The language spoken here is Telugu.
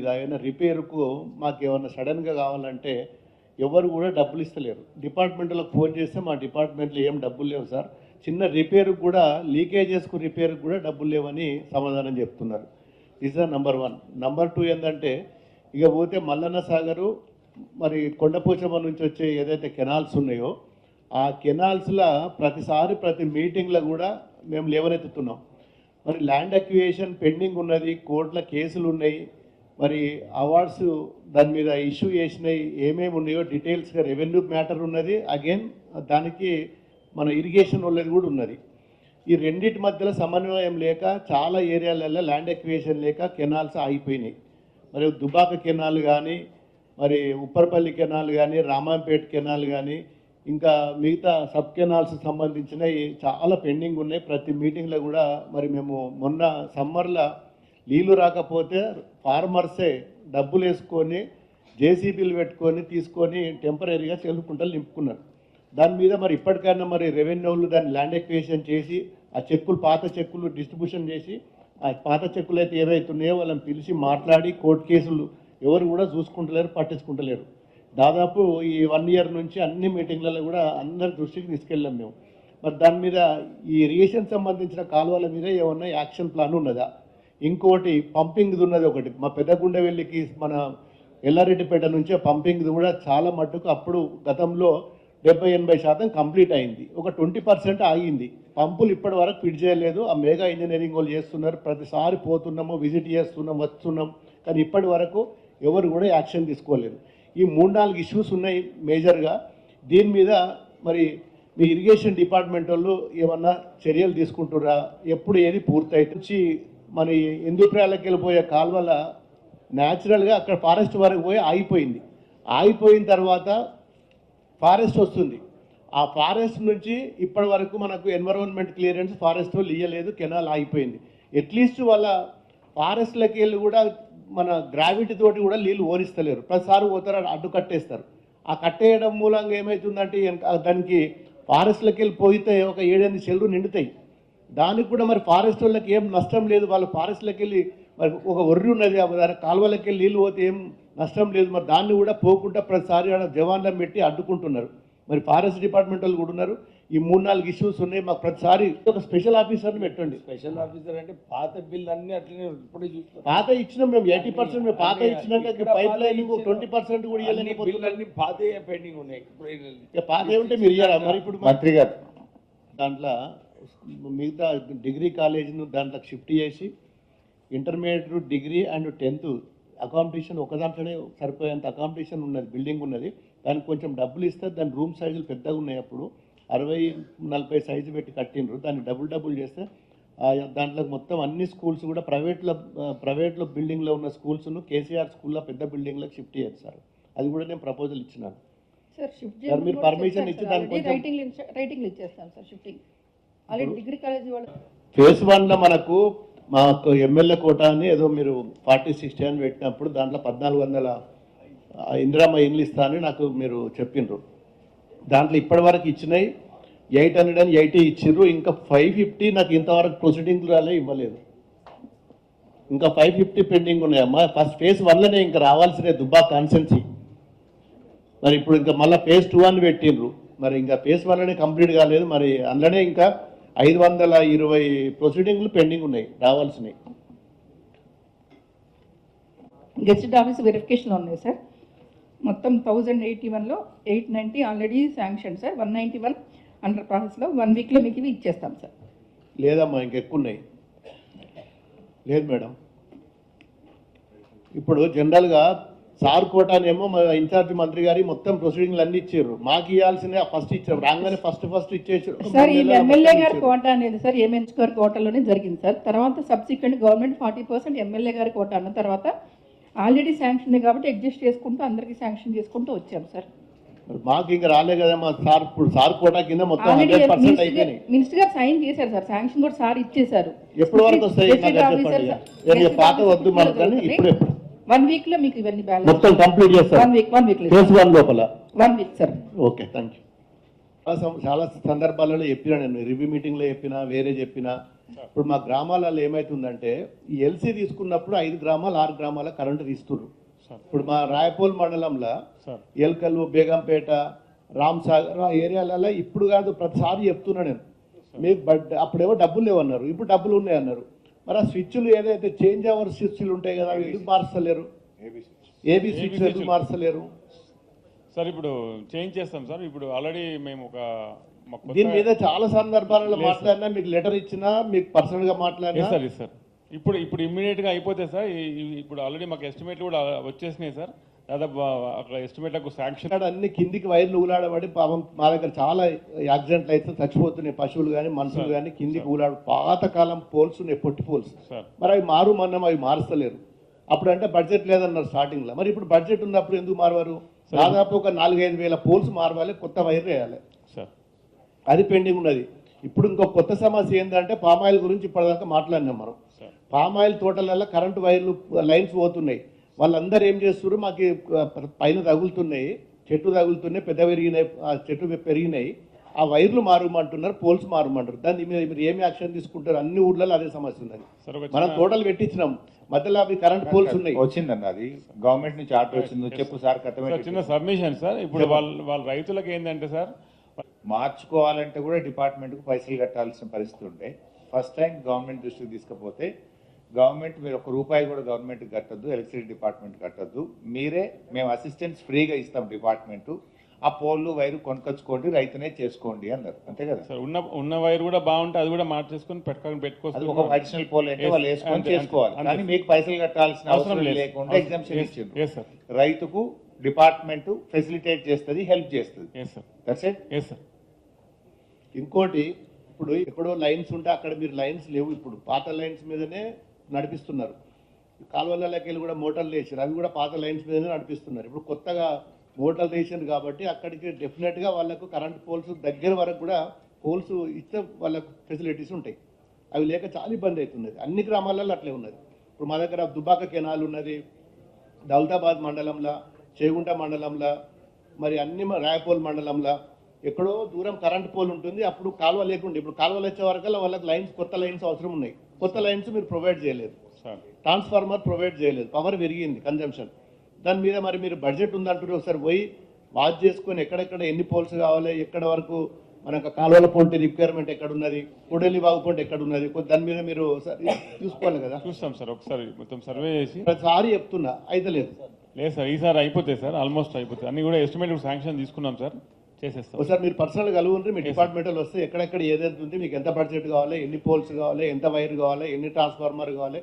మీద ఏమైనా రిపేర్కు మాకు ఏమైనా సడన్గా కావాలంటే ఎవరు కూడా డబ్బులు ఇస్తలేరు. డిపార్ట్మెంట్లకు ఫోన్ చేస్తే మా డిపార్ట్మెంట్లో ఏం డబ్బులు లేవు సార్, చిన్న రిపేర్కి కూడా లీకేజెస్కు రిపేర్కి కూడా డబ్బులు లేవని సమాధానం చెప్తున్నారు. Is number 1. నంబర్ 2 ఏంటంటే ఇక పోతే మల్లన్న సాగరు మరి కొండపోచమ్మ నుంచి వచ్చే ఏదైతే కెనాల్స్ ఉన్నాయో ఆ కెనాల్స్లో ప్రతిసారి ప్రతి మీటింగ్లో కూడా మేము లేవనెత్తుతున్నాం. మరి ల్యాండ్ అక్విజిషన్ పెండింగ్ ఉన్నది, కోర్టుల కేసులు ఉన్నాయి, మరి అవార్డ్స్ దాని మీద ఇష్యూ చేసినాయి, ఏమేమి ఉన్నాయో డీటెయిల్స్గా రెవెన్యూ మ్యాటర్ ఉన్నది, అగైన్ దానికి మన ఇరిగేషన్ వాళ్ళది కూడా ఉన్నది. ఈ రెండింటి మధ్యలో సమన్వయం లేక చాలా ఏరియాలలో ల్యాండ్ అక్విజిషన్ లేక కెనాల్స్ ఆగిపోయినాయి. మరి దుబాక కెనాల్ కానీ, మరి ఉప్పరపల్లి కెనాల్ కానీ, రామాంపేట కెనాల్ కానీ, ఇంకా మిగతా సబ్ కెనాల్స్ సంబంధించినవి చాలా పెండింగ్ ఉన్నాయి. ప్రతి మీటింగ్లో కూడా మరి మేము మొన్న సమ్మర్లో నీళ్ళు రాకపోతే ఫార్మర్సే డబ్బులు వేసుకొని జేసీబీలు పెట్టుకొని తీసుకొని టెంపరీగా చెల్లుకుంటలు నింపుకున్నారు. దాని మీద మరి ఇప్పటికైనా మరి రెవెన్యూలు దాన్ని ల్యాండ్ ఎక్విజిషన్ చేసి ఆ చెక్కులు పాత చెక్కులు డిస్ట్రిబ్యూషన్ చేసి ఆ పాత చెక్కులు అయితే ఏవైతున్నాయో వాళ్ళని పిలిచి మాట్లాడి కోర్టు కేసులు ఎవరు కూడా చూసుకుంటలేరు, పట్టించుకుంటలేరు. దాదాపు ఈ 1 ఇయర్ నుంచి అన్ని మీటింగ్లలో కూడా అందరి దృష్టికి తీసుకెళ్ళాం మేము. మరి దాని మీద ఈ ఇరిగేషన్ సంబంధించిన కాలువల మీద ఏమన్నా యాక్షన్ ప్లాన్ ఉన్నదా? ఇంకోటి పంపింగ్ది ఉన్నది ఒకటి, మా పెద్దగుండెవెల్లికి మన ఎల్లారెడ్డిపేట నుంచే పంపింగ్ది కూడా చాలా మట్టుకు అప్పుడు గతంలో 70-80% కంప్లీట్ అయింది, ఒక 20% ఆగింది. పంపులు ఇప్పటి వరకు ఫిట్ చేయలేదు. ఆ మెగా ఇంజనీరింగ్ వాళ్ళు చేస్తున్నారు, ప్రతిసారి పోతున్నాము, విజిట్ చేస్తున్నాం, వస్తున్నాం, కానీ ఇప్పటి వరకు ఎవరు కూడా యాక్షన్ తీసుకోలేదు. ఈ 3-4 ఇష్యూస్ ఉన్నాయి మేజర్గా. దీని మీద మరి మీ ఇరిగేషన్ డిపార్ట్మెంట్ వాళ్ళు ఏమన్నా చర్యలు తీసుకుంటురా? ఎప్పుడు ఏది పూర్తయితే మన ఇందుప్రాయాలకు వెళ్ళిపోయే కాలువల న్యాచురల్గా అక్కడ ఫారెస్ట్ వరకు పోయి ఆగిపోయింది. ఆగిపోయిన తర్వాత ఫారెస్ట్ వస్తుంది, ఆ ఫారెస్ట్ నుంచి ఇప్పటి వరకు మనకు ఎన్విరాన్మెంట్ క్లియరెన్స్ ఫారెస్ట్ వాళ్ళు ఇయ్యలేదు, కెనాల్ ఆగిపోయింది. అట్లీస్ట్ వాళ్ళ ఫారెస్ట్లకి వెళ్ళి కూడా మన గ్రావిటీ తోటి కూడా నీళ్ళు ఓరిస్తలేరు, ప్రతిసారి పోతారు అడ్డు కట్టేస్తారు. ఆ కట్టేయడం మూలంగా ఏమవుతుందంటే దానికి ఫారెస్ట్లకి వెళ్ళి పోయితే ఒక 7-8 చెల్లు నిండుతాయి. దానికి కూడా మరి ఫారెస్ట్ వాళ్ళకి ఏం నష్టం లేదు, వాళ్ళు ఫారెస్ట్లకి వెళ్ళి మరి ఒక ఒర్రి ఉన్నది, దాని కాలువలకి వెళ్ళి నీళ్ళు పోతే ఏం నష్టం లేదు. మరి దాన్ని కూడా పోకుండా ప్రతిసారి జవాన్లను పెట్టి అడ్డుకుంటున్నారు. మరి ఫారెస్ట్ డిపార్ట్మెంట్ వాళ్ళు కూడా ఉన్నారు. ఈ 3-4 ఇష్యూస్ ఉన్నాయి, మాకు ప్రతిసారి ఒక స్పెషల్ ఆఫీసర్ని పెట్టండి. స్పెషల్ ఆఫీసర్ అంటే పాత బిల్ అన్ని అట్లనే ఇప్పుడే చూస్తాం. పాత ఇచ్చినాం మేము 80%, మేము పాత ఇచ్చినాక పైప్ లైన్ 20% కూడా ఇవ్వలేకపోతే పాత పెండింగ్ ఉన్నాయి. పాత ఏమంటే మీరు ఇయ్యారా? మరి ఇప్పుడు మంత్రి గారు దాంట్లో మిగతా డిగ్రీ కాలేజీను దాంట్లో షిఫ్ట్ చేసి intermediate, degree and 10th accommodation ఒక దాంట్లోనే సరిపోయేంత అకామిడేషన్ ఉన్నది, బిల్డింగ్ ఉన్నది. దానికి కొంచెం డబ్బులు ఇస్తే దాని రూమ్ సైజులు పెద్దగా ఉన్నాయి, అప్పుడు 60-40 సైజు పెట్టి కట్టిండ్రు. దాన్ని డబుల్ చేస్తే దాంట్లో మొత్తం అన్ని స్కూల్స్ కూడా ప్రైవేట్లో బిల్డింగ్లో ఉన్న స్కూల్స్ను కేసీఆర్ స్కూల్లో పెద్ద బిల్డింగ్లకు షిఫ్ట్ చేస్తారు. అది కూడా నేను ప్రపోజల్ ఇచ్చినాను సార్, మీరు పర్మిషన్ ఇచ్చి దానికి రైటింగ్ ఇచ్చేస్తాను sir. Shifting already degree college వాళ్ళు ఫేజ్ 1లో మనకు మాకు ఎమ్మెల్యే కోటా అని ఏదో మీరు 40-60 అని పెట్టినప్పుడు దాంట్లో 1400 ఇందిరామ్మ ఇండ్లు ఇస్తా అని నాకు మీరు చెప్పిండ్రు. దాంట్లో ఇప్పటి వరకు ఇచ్చినాయి 880 ఇచ్చిర్రు. ఇంకా 550 నాకు ఇంతవరకు ప్రొసీడింగ్లు ఇవ్వలేదు. ఇంకా 550 పెండింగ్ ఉన్నాయమ్మా. ఫస్ట్ ఫేజ్ 1లోనే ఇంకా రావాల్సినవి దుబ్బా కాన్స్టెన్సీ. మరి ఇప్పుడు ఇంకా మళ్ళీ ఫేజ్ 2 అని పెట్టిండ్రు. మరి ఇంకా ఫేజ్ 1లోనే కంప్లీట్ కాలేదు. మరి అందులోనే ఇంకా 520 ప్రొసీడింగ్లు పెండింగ్ ఉన్నాయి రావాల్సినవి. గెజిటెడ్ ఆఫీస్ వెరిఫికేషన్ ఉన్నాయి సార్. మొత్తం 1081లో 890 ఆల్రెడీ శాంక్షన్ సార్, 191 అండర్ ప్రాసెస్లో. 1 వీక్లో మీకు ఇవి ఇచ్చేస్తాం సార్. లేదమ్మా, ఇంకెక్కువ ఉన్నాయి. లేదు మేడం, ఇప్పుడు జనరల్గా సార్ కోటానేమో మా ఇన్ఛార్జ్ మంత్రి గారి మొత్తం ప్రొసీడింగ్లు అన్ని ఇచ్చారు. మాకు ఇవ్వాల్సిన ఫస్ట్ ఇచ్చారు, రాగానే ఫస్ట్ ఇచ్చేసారు సార్. ఈ ఎమ్మెల్యే గారి కోటా అనేది సార్ ఎంఎన్హెచ్ గారి కోటాలోనే జరిగింది సార్. తర్వాత సబ్సిక్వెంట్ గవర్నమెంట్ 40% ఎమ్మెల్యే గారి కోటా అన్న తర్వాత ఆల్రెడీ శాంక్షన్ కాబట్టి అడ్జస్ట్ చేసుకుంటూ అందరికీ శాంక్షన్ చేసుకుంటూ వచ్చాం సార్. మాకు ఇంకా రాలే కదా మా సార్. ఇప్పుడు సార్ కోటా కింద మొత్తం 100% అయిపోయినాయి. మినిస్టర్ గారు సైన్ చేశారు సార్, శాంక్షన్ కూడా సార్ ఇచ్చేశారు. ఎప్పటి వరకు వస్తాయి? పాత వద్దు మనకు, కానీ ఇప్పుడు 1 వీక్లో మీకు ఇవన్నీ బ్యాలెన్స్ మొత్తం కంప్లీట్ చేస్తారు. 1 వీక్ ఫేజ్ 1 లోపల 1 week sir. Okay, thank you. చాలా సందర్భాలలో చెప్పినా, నేను రివ్యూ మీటింగ్లో చెప్పినా, వేరే చెప్పినా, ఇప్పుడు మా గ్రామాలలో ఏమవుతుందంటే ఈ ఎల్సీ తీసుకున్నప్పుడు 5 గ్రామాలు 6 గ్రామాల కరెంటు తీస్తున్నారు. సార్ ఇప్పుడు మా రాయపోల్ మండలంలో సార్ ఎల్కలు బేగంపేట రామ్సాగర్ ఆ ఏరియాలలో ఇప్పుడు కాదు ప్రతిసారి చెప్తున్నా నేను మీకు అప్పుడేమో డబ్బులు లేవన్నారు, ఇప్పుడు డబ్బులు ఉన్నాయి అన్నారు. మరి ఆ స్విచ్లు ఏదైతే చేంజ్ అవర్ స్విచ్లు ఉంటాయి కదా అవి ఎందుకు మార్చలేరు? ఏబీ స్విచ్ ఎందుకు మార్చలేరు? సార్ ఇప్పుడు చేంజ్ చేస్తాం సార్. ఇప్పుడు ఆల్రెడీ మేము ఒక మాకు కొత్త- దీని మీద చాలా సందర్భాలలో మాట్లాడినా, మీకు లెటర్ ఇచ్చినా, మీకు పర్సనల్ గా మాట్లాడినా ఎస్ సార్ ఎస్ సార్. ఇప్పుడు ఇమ్మీడియట్ గా అయిపోతే సార్. ఇప్పుడు ఆల్రెడీ మాకు ఎస్టిమేట్లు కూడా వచ్చేసినాయి సార్. దాదాపు అక్కడ ఎస్టిమేట్లకు శాంక్షన్. ఇక్కడ అన్ని కిందికి వైర్లు ఊలాడబడి పాపం మా దగ్గర చాలా యాక్సిడెంట్లు అయితే చచ్చిపోతున్నాయి. పశువులు కానీ మనుషులు కానీ కిందికి ఊలాడు. పాతకాలం పోల్స్ ఉన్నాయి, పొట్టి పోల్స్. సార్ మరి అవి మారుమన్నం అవి మారుస్తలేరు. అప్పుడు అంటే బడ్జెట్ లేదన్నారు స్టార్టింగ్ లో. మరి ఇప్పుడు బడ్జెట్ ఉన్నప్పుడు ఎందుకు మారవారు? దాదాపు ఒక 4-5 వేల పోల్స్ మారవాలి, కొత్త వైర్ వేయాలి. సార్ అది పెండింగ్ ఉన్నది. ఇప్పుడు ఇంకో కొత్త సమస్య ఏంటంటే పామాయిల్ గురించి ఇప్పటిదాకా మాట్లాడినాం మనం. సార్ పామాయిల్ తోటలలో కరెంటు వైర్లు లైన్స్ పోతున్నాయి. వాళ్ళందరూ ఏం చేస్తున్నారు, మాకు పైన తగులుతున్నాయి, చెట్టు తగులుతున్నాయి, పెద్ద పెరిగినాయి, ఆ చెట్టు పెరిగినాయి, ఆ వైర్లు మారమంటున్నారు, పోల్స్ మారమంటారు. దాన్ని మీరు ఏమి యాక్షన్ తీసుకుంటారు? అన్ని ఊర్లలో అదే సమస్య ఉన్నది. సార్ ఒక మనం తోటలు పెట్టించినాం, మధ్యలో అవి కరెంట్ పోల్స్ ఉన్నాయి. వచ్చిందన్న అది గవర్నమెంట్ నుంచి ఆర్డర్ వచ్చింది. చెప్పు సార్, సార్ చిన్న కట్టమే సబ్మిషన్ సార్. ఇప్పుడు వాళ్ళ రైతులకు ఏంటంటే సార్, మార్చుకోవాలంటే కూడా డిపార్ట్మెంట్కు పైసలు కట్టాల్సిన పరిస్థితి ఉండే. ఫస్ట్ టైం గవర్నమెంట్ దృష్టికి తీసుకపోతే గవర్నమెంట్ మీరు ఒక రూపాయి కూడా గవర్నమెంట్కి కట్టద్దు, ఎలక్ట్రిసిటీ డిపార్ట్మెంట్ కట్టద్దు, మీరే మేము అసిస్టెంట్స్ ఫ్రీగా ఇస్తాం డిపార్ట్మెంటు, ఆ పోల్లు వైరు కొనుకొచ్చుకోండి, రైతునే చేసుకోండి అన్నారు. అంతే కదా సార్ ఉన్న వైర్ కూడా బాగుంటే అది కూడా మార్చేసుకొని అది పెట్టుకోవచ్చు. ఒక అడిషనల్ పోల్ అంటే వాళ్ళు వేసుకొని అంతే, చేసుకోవాలి. అంతే. కానీ మీకు పైసలు కట్టాల్సిన అవసరం లేదు. లేకుండా ఎగ్జామ్షన్ ఇచ్చిండ్రు. ఎస్ సార్ రైతుకు డిపార్ట్మెంట్ ఫెసిలిటేట్ చేస్తుంది, హెల్ప్ చేస్తుంది. Yes sir that's it. Yes sir. ఇంకోటి, ఇప్పుడు ఎక్కడో లైన్స్ ఉంటే అక్కడ మీరు లైన్స్ లేవు. ఇప్పుడు పాత లైన్స్ మీదనే నడిపిస్తున్నారు. కాలువలకి వెళ్ళి కూడా మోటార్లు వేసారు, అవి కూడా పాత లైన్స్ మీదనే నడిపిస్తున్నారు. ఇప్పుడు కొత్తగా మోటార్లు వేసారు కాబట్టి అక్కడికి డెఫినెట్గా వాళ్ళకు కరెంట్ పోల్స్ దగ్గర వరకు కూడా పోల్స్ ఇస్తే వాళ్ళకు ఫెసిలిటీస్ ఉంటాయి. అవి లేక చాలా ఇబ్బంది అవుతున్నది. అన్ని గ్రామాలలో అట్లే ఉన్నది. ఇప్పుడు మా దగ్గర దుబాక కెనాల్ ఉన్నది, దౌలతాబాద్ మండలంలో, చేగుంట మండలంలో, మరి అన్ని రాయపోల్ మండలంలో ఎక్కడో దూరం కరెంట్ పోల్ ఉంటుంది. అప్పుడు కాలువ లేకుండా, ఇప్పుడు కాలువలు వచ్చే వరకల్లా వాళ్ళకి లైన్స్, కొత్త లైన్స్ అవసరం ఉన్నాయి. కొత్త లైన్స్ మీరు ప్రొవైడ్ చేయలేదు, సార్ ట్రాన్స్ఫార్మర్ ప్రొవైడ్ చేయలేదు, పవర్ పెరిగింది కన్జంప్షన్. దాని మీద మరి మీరు బడ్జెట్ ఉందంటారు, ఒకసారి పోయి వాచ్ చేసుకొని ఎక్కడెక్కడ ఎన్ని పోల్స్ కావాలి, ఎక్కడ వరకు మనకు కాలువల పొంటి రిక్వైర్మెంట్ ఎక్కడ ఉన్నది, కొడలి బాగు పొంటి ఎక్కడ ఉన్నది, దాని మీద మీరు చూసుకోవాలి కదా. చూస్తాం సార్. ఒకసారి మొత్తం సర్వే చేసి. ప్రతిసారి చెప్తున్నా అయితే లేదు. లేదు సార్, ఈసారి అయిపోతాయి సార్, ఆల్మోస్ట్ అయిపోతాయి. అన్ని కూడా ఎస్టిమేట్ శాంక్షన్ తీసుకున్నాం సార్, చేసేస్తాం. ఒకసారి మీరు పర్సనల్ కలుగుంటే మీ డిపార్ట్మెంట్ వస్తే ఎక్కడెక్కడ ఏదైతే ఉంది, మీకు ఎంత బడ్జెట్ కావాలి, ఎన్ని పోల్స్ కావాలి, ఎంత వైర్ కావాలి, ఎన్ని ట్రాన్స్ఫార్మర్ కావాలి,